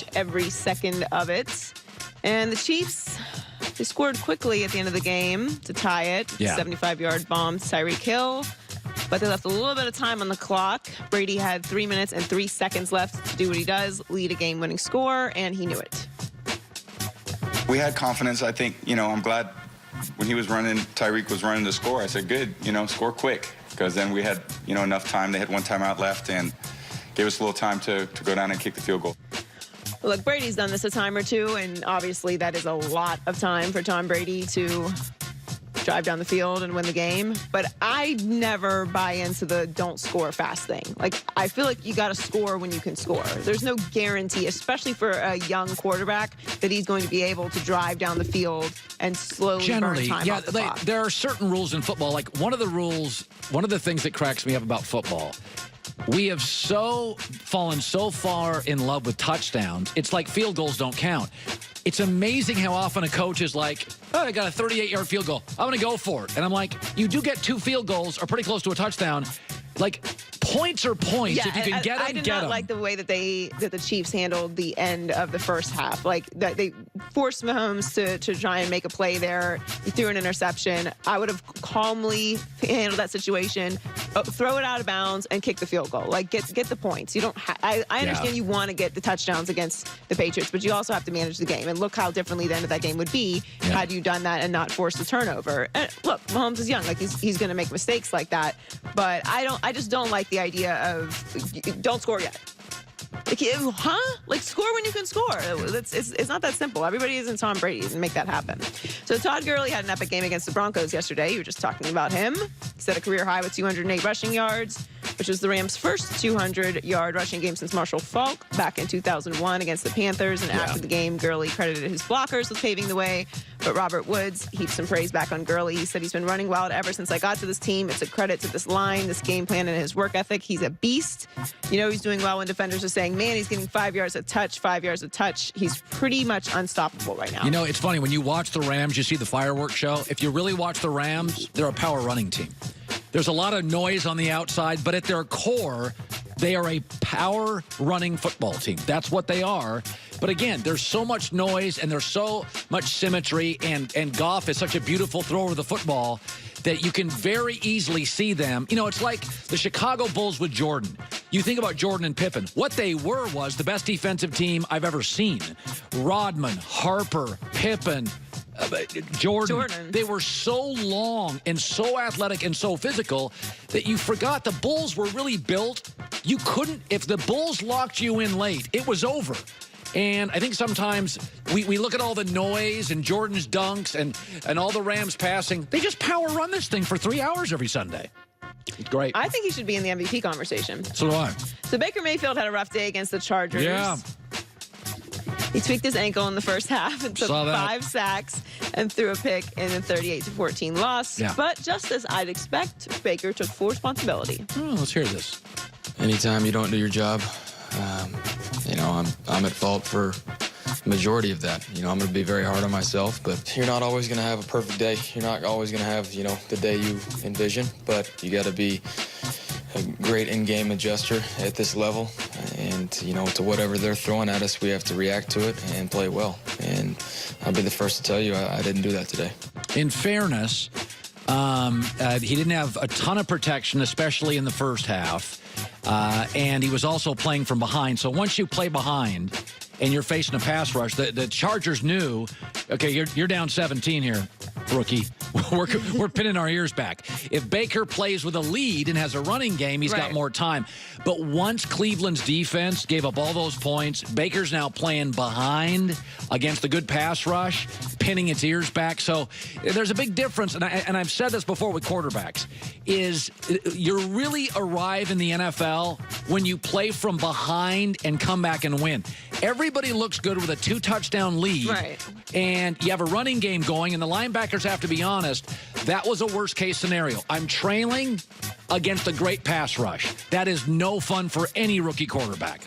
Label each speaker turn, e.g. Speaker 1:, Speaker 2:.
Speaker 1: much every second of it. And the Chiefs, they scored quickly at the end of the game to tie it. 75-yard bomb to Tyreek Hill. But they left a little bit of time on the clock. Brady had 3 minutes and 3 seconds left to do what he does, lead a game-winning score, and he knew it.
Speaker 2: We had confidence. I think, I'm glad when he was running, Tyreek was running to score. I said, good, score quick. Because then we had, enough time. They had one timeout left and gave us a little time to go down and kick the field goal.
Speaker 1: Look, Brady's done this a time or two, and obviously that is a lot of time for Tom Brady to drive down the field and win the game. But I never buy into the don't score fast thing. Like, I feel like you got to score when you can score. There's no guarantee, especially for a young quarterback, that he's going to be able to drive down the field and slowly burn time off the clock.
Speaker 3: There are certain rules in football. Like, one of the things that cracks me up about football, we have fallen so far in love with touchdowns, it's like field goals don't count. It's amazing how often a coach is like, oh, I got a 38-yard field goal. I'm going to go for it. And I'm like, you do get 2 field goals or pretty close to a touchdown. Like, points are points.
Speaker 1: Yeah,
Speaker 3: if you can get them,
Speaker 1: I did not like the way that the Chiefs handled the end of the first half. Like, that they forced Mahomes to try and make a play there. He threw an interception. I would have calmly handled that situation, throw it out of bounds, and kick the field goal. Like, get the points. You don't. I understand you want to get the touchdowns against the Patriots, but you also have to manage the game. And look how differently the end of that game would be had you done that and not forced the turnover. And look, Mahomes is young. Like, he's going to make mistakes like that. But I just don't like the idea of don't score yet. Like, Like, score when you can score. It's not that simple. Everybody isn't Tom Brady to make that happen. So Todd Gurley had an epic game against the Broncos yesterday. You were just talking about him. He set a career high with 208 rushing yards, which was the Rams' first 200-yard rushing game since Marshall Faulk back in 2001 against the Panthers. And after the game, Gurley credited his blockers with paving the way. But Robert Woods heaped some praise back on Gurley. He said, he's been running wild ever since I got to this team. It's a credit to this line, this game plan, and his work ethic. He's a beast. He's doing well when defenders are saying, man, he's getting 5 yards a touch, 5 yards a touch. He's pretty much unstoppable right now.
Speaker 3: It's funny. When you watch the Rams, you see the fireworks show. If you really watch the Rams, they're a power running team. There's a lot of noise on the outside, but at their core, they are a power running football team. That's what they are. But again, there's so much noise and there's so much symmetry, and Goff is such a beautiful thrower of the football that you can very easily see them. It's like the Chicago Bulls with Jordan. You think about Jordan and Pippen. What they was the best defensive team I've ever seen. Rodman, Harper, Pippen, Jordan. They were so long and so athletic and so physical that you forgot the Bulls were really built. You couldn't, if the Bulls locked you in late, it was over. And I think sometimes we look at all the noise and Jordan's dunks and all the Rams passing. They just power run this thing for 3 hours every Sunday. It's great.
Speaker 1: I think he should be in the MVP conversation.
Speaker 3: So do I.
Speaker 1: So Baker Mayfield had a rough day against the Chargers.
Speaker 3: Yeah.
Speaker 1: He tweaked his ankle in the first half and took 5 sacks and threw a pick in a 38-14 loss. Yeah. But just as I'd expect, Baker took full responsibility.
Speaker 3: Let's hear this.
Speaker 4: Anytime you don't do your job, I'm at fault for the majority of that. I'm going to be very hard on myself, but you're not always going to have a perfect day. You're not always going to have, the day you envision, but you got to be a great in-game adjuster at this level. And, to whatever they're throwing at us, we have to react to it and play well. And I'll be the first to tell you I didn't do that today.
Speaker 3: In fairness, he didn't have a ton of protection, especially in the first half. And he was also playing from behind. So once you play behind and you're facing a pass rush, the Chargers knew, okay, you're down 17 here, rookie. We're pinning our ears back. If Baker plays with a lead and has a running game, he's got more time. But once Cleveland's defense gave up all those points, Baker's now playing behind against the good pass rush, pinning its ears back. So there's a big difference, and I've said this before with quarterbacks, is you really arrive in the NFL when you play from behind and come back and win. Everybody looks good with a 2-touchdown lead, and you have a running game going, and the linebackers have to be honest. That was a worst-case scenario. I'm trailing against a great pass rush. That is no fun for any rookie quarterback.